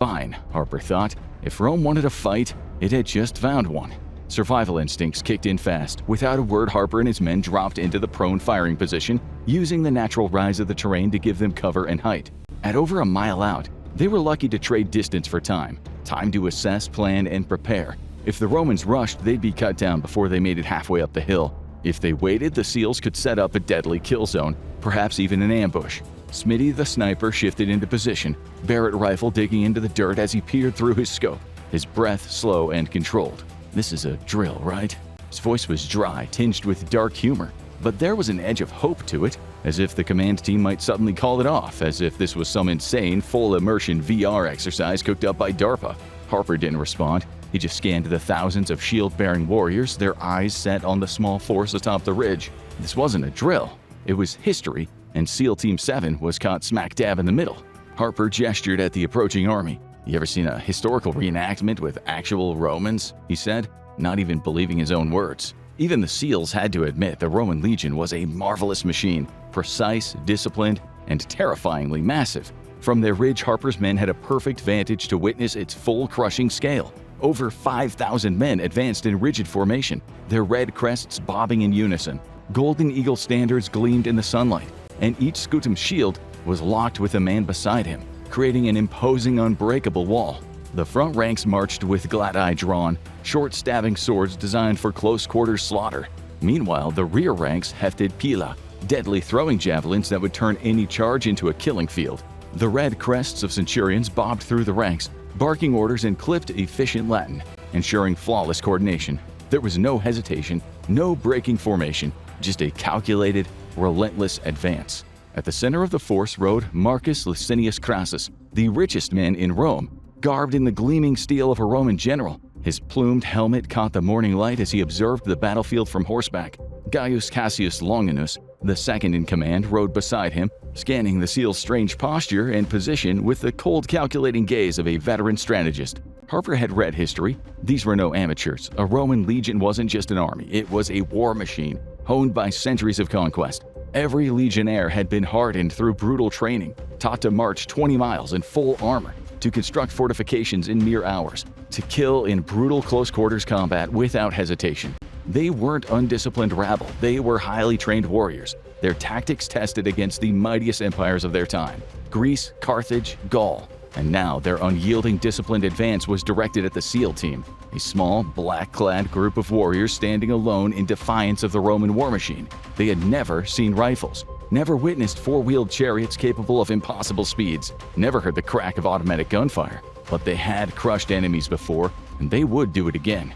Fine, Harper thought. If Rome wanted a fight, it had just found one. Survival instincts kicked in fast. Without a word, Harper and his men dropped into the prone firing position, using the natural rise of the terrain to give them cover and height. At over a mile out, they were lucky to trade distance for time. Time to assess, plan, and prepare. If the Romans rushed, they'd be cut down before they made it halfway up the hill. If they waited, the SEALs could set up a deadly kill zone, perhaps even an ambush. Smitty the sniper shifted into position, Barrett rifle digging into the dirt as he peered through his scope, his breath slow and controlled. This is a drill, right? His voice was dry, tinged with dark humor, but there was an edge of hope to it, as if the command team might suddenly call it off, as if this was some insane, full-immersion VR exercise cooked up by DARPA. Harper didn't respond. He just scanned the thousands of shield-bearing warriors, their eyes set on the small force atop the ridge. This wasn't a drill. It was history, and SEAL Team 7 was caught smack dab in the middle. Harper gestured at the approaching army. "You ever seen a historical reenactment with actual Romans?" he said, not even believing his own words. Even the SEALs had to admit the Roman legion was a marvelous machine, precise, disciplined, and terrifyingly massive. From their ridge, Harper's men had a perfect vantage to witness its full crushing scale. Over 5,000 men advanced in rigid formation, their red crests bobbing in unison. Golden eagle standards gleamed in the sunlight, and each scutum shield was locked with a man beside him, creating an imposing, unbreakable wall. The front ranks marched with gladi drawn, short stabbing swords designed for close-quarters slaughter. Meanwhile, the rear ranks hefted pila, deadly throwing javelins that would turn any charge into a killing field. The red crests of centurions bobbed through the ranks, barking orders in clipped, efficient Latin, ensuring flawless coordination. There was no hesitation, no breaking formation, just a calculated, relentless advance. At the center of the force rode Marcus Licinius Crassus, the richest man in Rome, garbed in the gleaming steel of a Roman general. His plumed helmet caught the morning light as he observed the battlefield from horseback. Gaius Cassius Longinus, the second in command, rode beside him, scanning the SEAL's strange posture and position with the cold, calculating gaze of a veteran strategist. Harper had read history. These were no amateurs. A Roman legion wasn't just an army, it was a war machine, honed by centuries of conquest. Every legionnaire had been hardened through brutal training, taught to march 20 miles in full armor, to construct fortifications in mere hours, to kill in brutal close-quarters combat without hesitation. They weren't undisciplined rabble, they were highly trained warriors, their tactics tested against the mightiest empires of their time, Greece, Carthage, Gaul. And now their unyielding, disciplined advance was directed at the SEAL team, a small, black-clad group of warriors standing alone in defiance of the Roman war machine. They had never seen rifles, never witnessed four-wheeled chariots capable of impossible speeds, never heard the crack of automatic gunfire. But they had crushed enemies before, and they would do it again.